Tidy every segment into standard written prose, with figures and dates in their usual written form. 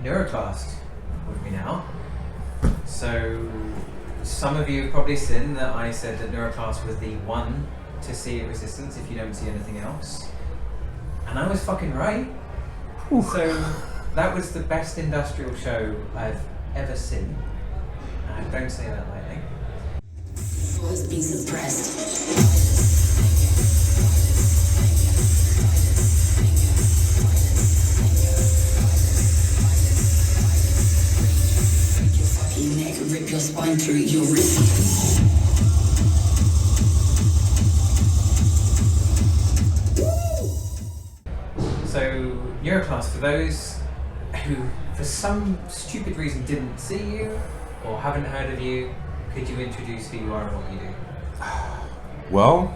Neuroklast with me now. So some of you have probably seen that I said that Neuroklast was the one to see at Resistance if you don't see anything else. And I was fucking right. Oof. So that was the best industrial show I've ever seen. I don't say that lightly. Was being suppressed. Rip your spine through your wrist. So, Neuroklast, for those who, for some stupid reason, didn't see you or haven't heard of you, could you introduce who you are and what you do? Well,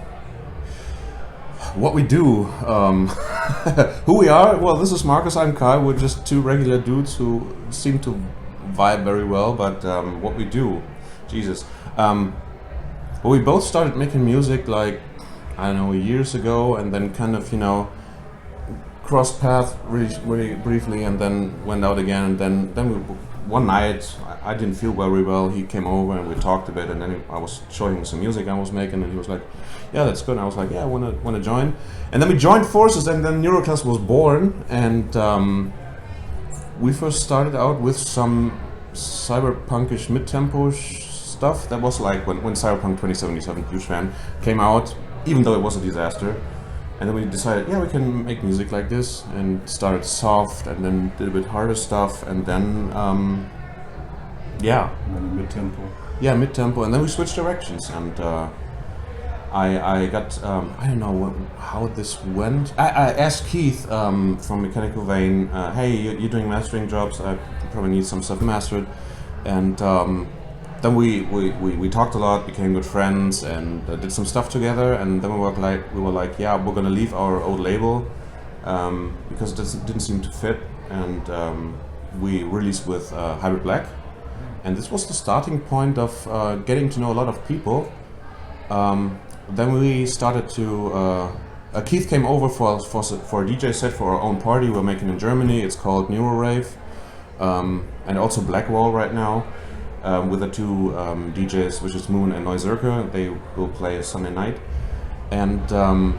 what we do, who we are, well, this is Marcus, I'm Kai, we're just two regular dudes who seem to vibe very well, but what we do, Jesus. Well, we both started making music like, I don't know, years ago, and then kind of, crossed paths really briefly, and then went out again, and then one night, I didn't feel very well, he came over and we talked a bit, and then I was showing him some music I was making, and he was like, yeah, that's good, and I was like, yeah, I wanna join. And then we joined forces, and then Neuroklast was born, and we first started out with some cyberpunkish mid-tempo stuff. That was like when Cyberpunk 2077, huge fan, came out, even though it was a disaster. And then we decided, yeah, we can make music like this, and started soft, and then did a bit harder stuff, and then, mid-tempo. Yeah, mid-tempo, and then we switched directions, and I got, I don't know how this went. I asked Keith from Mechanical Vein, hey, you're doing mastering jobs, I probably need some stuff mastered, and then we talked a lot, became good friends, and did some stuff together, and then we were like, yeah, we're gonna leave our old label because it didn't seem to fit, and we released with Hybrid Black, and this was the starting point of getting to know a lot of people. Then we started to. Keith came over for a DJ set for our own party we're making in Germany. It's called Neurorave, and also Blackwall right now. With the two DJs, which is Moon and Neuroklast. They will play a Sunday night, and then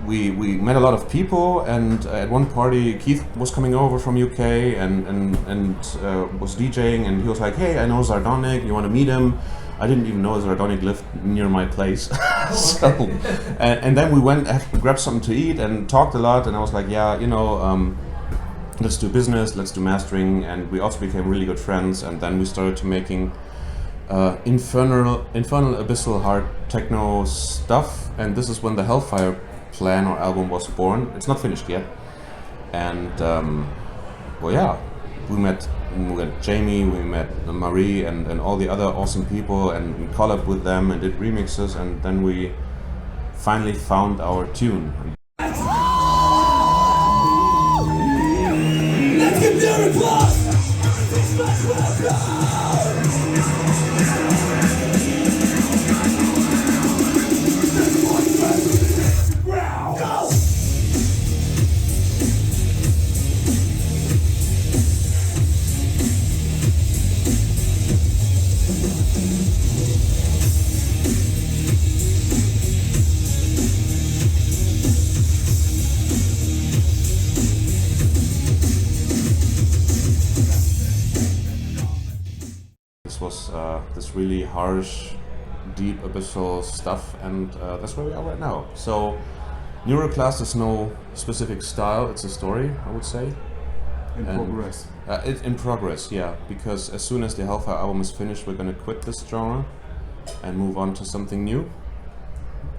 we met a lot of people. And at one party, Keith was coming over from UK and was DJing, and he was like, "Hey, I know Zardonic. You want to meet him?" I didn't even know Zardonic lived near my place. So, and then we went, grabbed something to eat, and talked a lot. And I was like, "Yeah, let's do business, let's do mastering," and we also became really good friends, and then we started to making infernal abyssal hard techno stuff, and this is when the Hellfire Plan or album was born. It's not finished yet, and we met Jamie, we met Marie, and all the other awesome people, and we collabed with them and did remixes, and then we finally found our tune. This really harsh, deep, abyssal stuff, and that's where we are right now. So, Neuroklast is no specific style, it's a story, I would say. Progress. It's in progress, yeah, because as soon as the Hellfire album is finished, we're gonna quit this genre and move on to something new.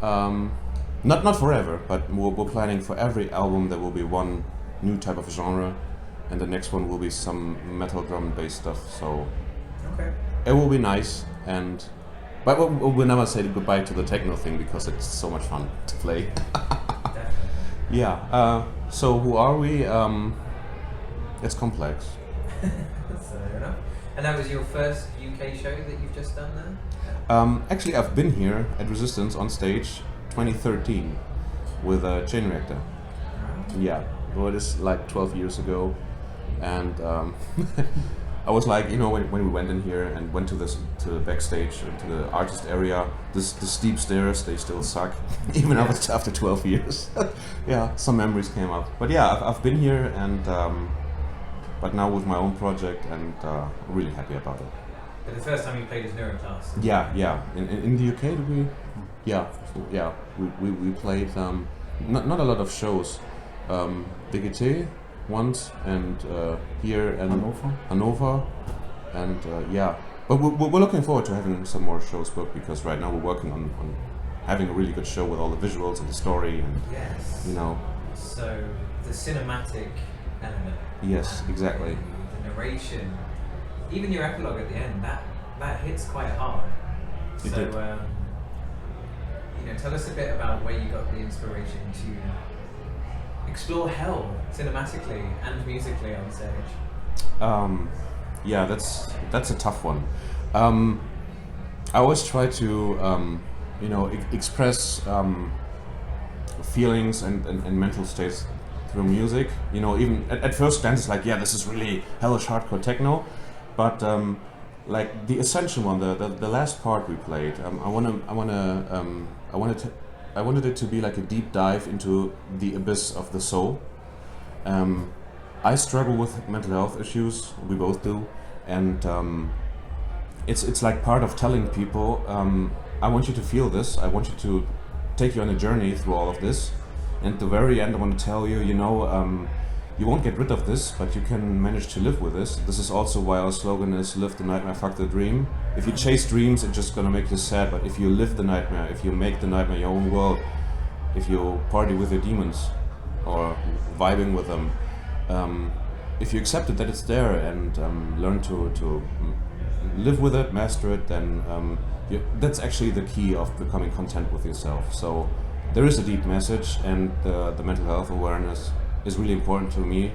Not forever, but we're planning for every album there will be one new type of genre, and the next one will be some metal drum and bass stuff, so... Okay. It will be nice, but we'll never say goodbye to the techno thing because it's so much fun to play. Yeah. So who are we? It's complex. Fair enough. And that was your first UK show that you've just done there? Actually, I've been here at Resistance on stage 2013 with a Chain Reactor. Yeah, well, it is like 12 years ago. and I was like, you know, when we went in here and went to the backstage to the artist area, the steep stairs, they still suck, even after 12 years. Yeah, some memories came up. But yeah, I've been here, and but now with my own project, and really happy about it. But the first time you played as Neuroklast? Yeah. In the UK, did we? Yeah. We played not a lot of shows. DGT once, and here and Hanover, and yeah. But we're looking forward to having some more shows booked, because right now we're working on having a really good show with all the visuals and the story, and you know. So the cinematic element. Yes, exactly. The narration, even your epilogue at the end, that hits quite hard. It So did. you know, tell us a bit about where you got the inspiration to explore hell cinematically and musically on stage. Yeah, that's a tough one. I always try to you know, express feelings and mental states through music. You know, even at first glance, it's like, yeah, this is really hellish hardcore techno, but like the essential one, the last part we played, I wanted it to be like a deep dive into the abyss of the soul. I struggle with mental health issues. We both do, and it's like part of telling people, I want you to feel this. I want you to take you on a journey through all of this. And at the very end, I want to tell you, you know, you won't get rid of this, but you can manage to live with this. This is also why our slogan is "Live the nightmare, fuck the dream." If you chase dreams, it's just gonna make you sad. But if you live the nightmare, if you make the nightmare your own world, if you party with your demons or vibing with them, if you accept it that it's there and learn to live with it, master it, then that's actually the key of becoming content with yourself. So there is a deep message, and the mental health awareness is really important to me.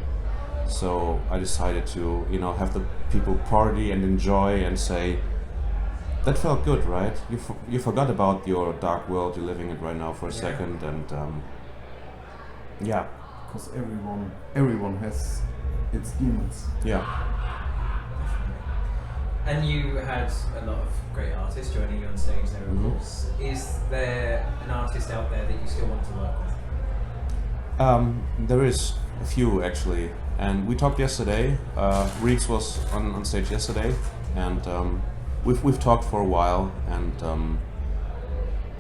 So I decided to, you know, have the people party and enjoy and say, that felt good, right? You forgot about your dark world, you're living it right now for a second, and yeah. Because everyone has its demons. Yeah. And you had a lot of great artists joining you on stage there, of course. Is there an artist out there that you still want to work with? There is a few, actually, and we talked yesterday. Reeks was on stage yesterday, and we've talked for a while. And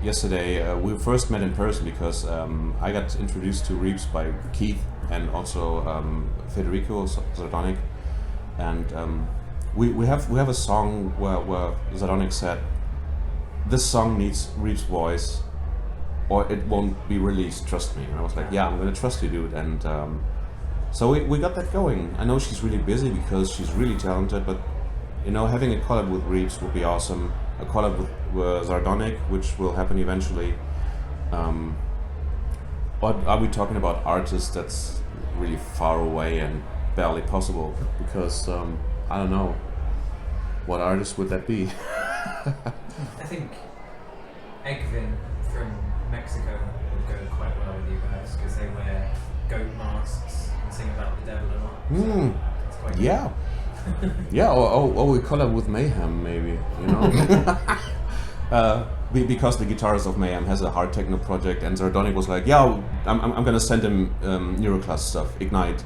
yesterday we first met in person because I got introduced to Reeks by Keith and also Federico Sardonic, and we have a song where Sardonic said, "This song needs Reeks' voice, or it won't be released, trust me." And I was like, yeah, I'm gonna trust you, dude. And so we got that going. I know she's really busy because she's really talented, but you know, having a collab with Reeks would be awesome. A collab with Sardonic, which will happen eventually. But are we talking about artists that's really far away and barely possible? Because I don't know, what artist would that be? I think Egvin from Mexico would go quite well with you guys, because they wear goat masks and sing about the devil a lot. So it's quite Yeah. Yeah, or we collab with Mayhem, maybe, you know? Because the guitarist of Mayhem has a hard techno project, and Sardonic was like, yeah, I'm gonna send him Neuroklast stuff, Ignite.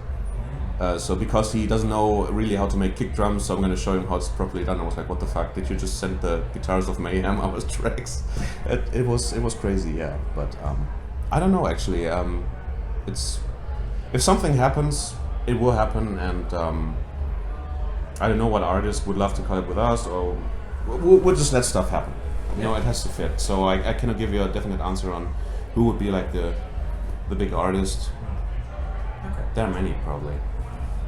So because he doesn't know really how to make kick drums, so I'm gonna show him how it's properly done. I was like, what the fuck, did you just send the guitarist of Mayhem our tracks? It was crazy, yeah. But I don't know, actually. It's, if something happens, it will happen, and I don't know what artist would love to collab with us, or we'll just let stuff happen. You know, it has to fit. So I cannot give you a definite answer on who would be like the big artist. Okay. There are many, probably.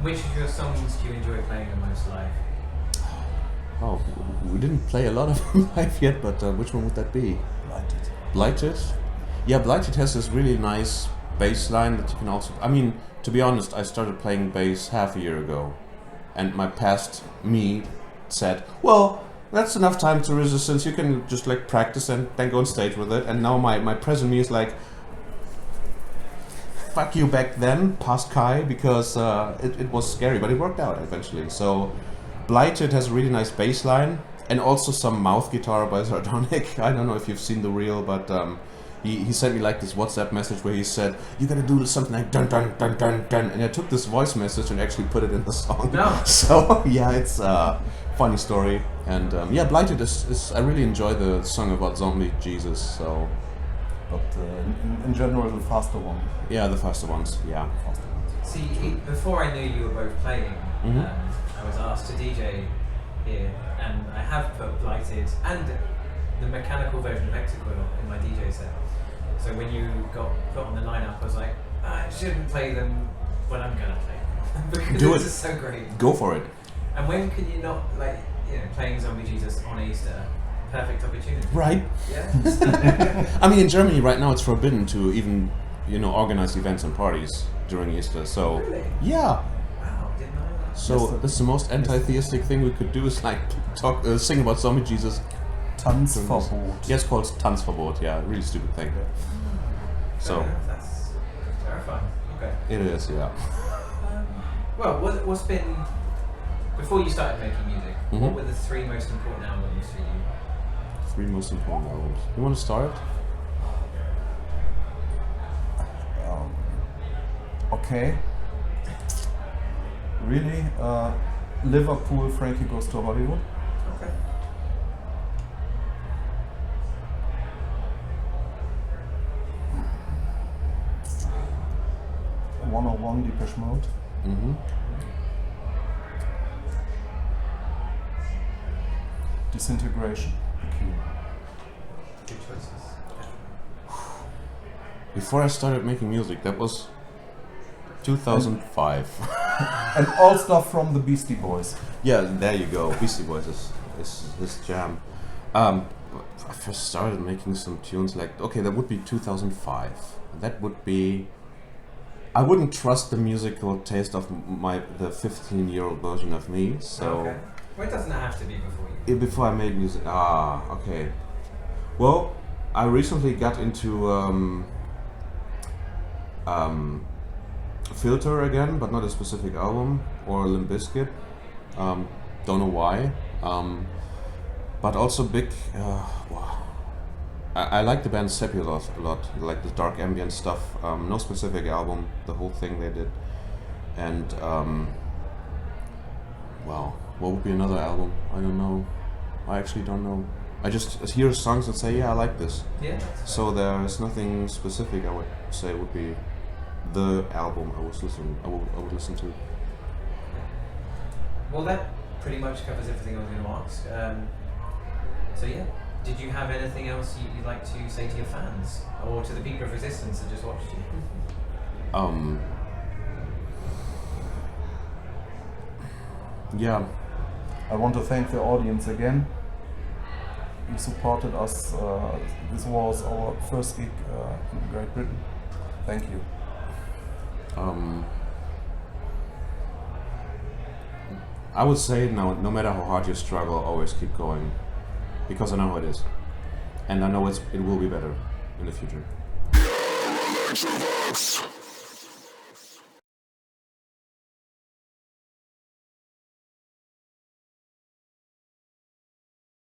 Which of your songs do you enjoy playing the most live? Oh, we didn't play a lot of them live yet, but which one would that be? Blighted. Blighted? Yeah, Blighted has this really nice bass line that you can also... I mean, to be honest, I started playing bass half a year ago, and my past me said, well, that's enough time to Resistance, you can just like practice and then go on stage with it. And now my present me is like, fuck you back then, past Kai, because it was scary, but it worked out eventually. So Blighted has a really nice bass line, and also some mouth guitar by Sardonic. I don't know if you've seen the reel, but he sent me like this WhatsApp message where he said, you gotta do something like dun dun dun dun dun, and I took this voice message and actually put it in the song. No. So yeah, it's a funny story. And yeah, Blighted is I really enjoy the song about zombie Jesus, so... But in general, the faster one. Yeah, the faster ones, yeah. See, before I knew you were both playing, I was asked to DJ here, and I have put Blighted and the mechanical version of Exequil in my DJ set. So when you got put on the lineup, I was like, I shouldn't play them when I'm gonna play them because Do it's it. just so great. Go for it. And when can you not, like, you know, playing Zombie Jesus on Easter? Perfect opportunity. Right. Yeah. I mean, in Germany right now it's forbidden to even, you know, organize events and parties during Easter. So Really? yeah. Wow, didn't know that. So Yes, this is the most anti-theistic thing we could do is like sing about zombie Jesus. Tanzverbot. Yes, called Tanzverbot. Yeah, really stupid thing. So Fair enough, that's terrifying. Okay. it is, yeah. Well, what's been, before you started making music, what Mhm. were the 3 most important albums for you? 3 most important albums. You want to start? Okay. Really? Liverpool, Frankie Goes to Hollywood. Okay. 101, Depeche Mode. Mm-hmm. Disintegration, The Cure. Good choices. Before I started making music, that was 2005. And all stuff from the Beastie Boys. Yeah, there you go. Beastie Boys is his jam. I first started making some tunes like, okay, that would be 2005. That would be... I wouldn't trust the musical taste of the 15-year-old version of me, so... Okay. Well, it doesn't have to be before you. Before I made music, okay. Well, I recently got into Filter again, but not a specific album, or Limp Bizkit. Don't know why. But also big. Wow. I like the band Sepultura a lot, like the dark ambient stuff. No specific album, the whole thing they did. And wow, what would be another album? I don't know. I actually don't know. I just hear songs and say, yeah, I like this. Yeah. That's fair. So there's nothing specific I would say would be the album I would listen to. Well, that pretty much covers everything I was going to ask. So yeah, did you have anything else you'd like to say to your fans or to the people of Resistance that just watched you? Yeah. I want to thank the audience again. You supported us. This was our first gig in Great Britain. Thank you. I would say no matter how hard you struggle, always keep going, because I know how it is, and I know it will be better in the future. Elektro Vox.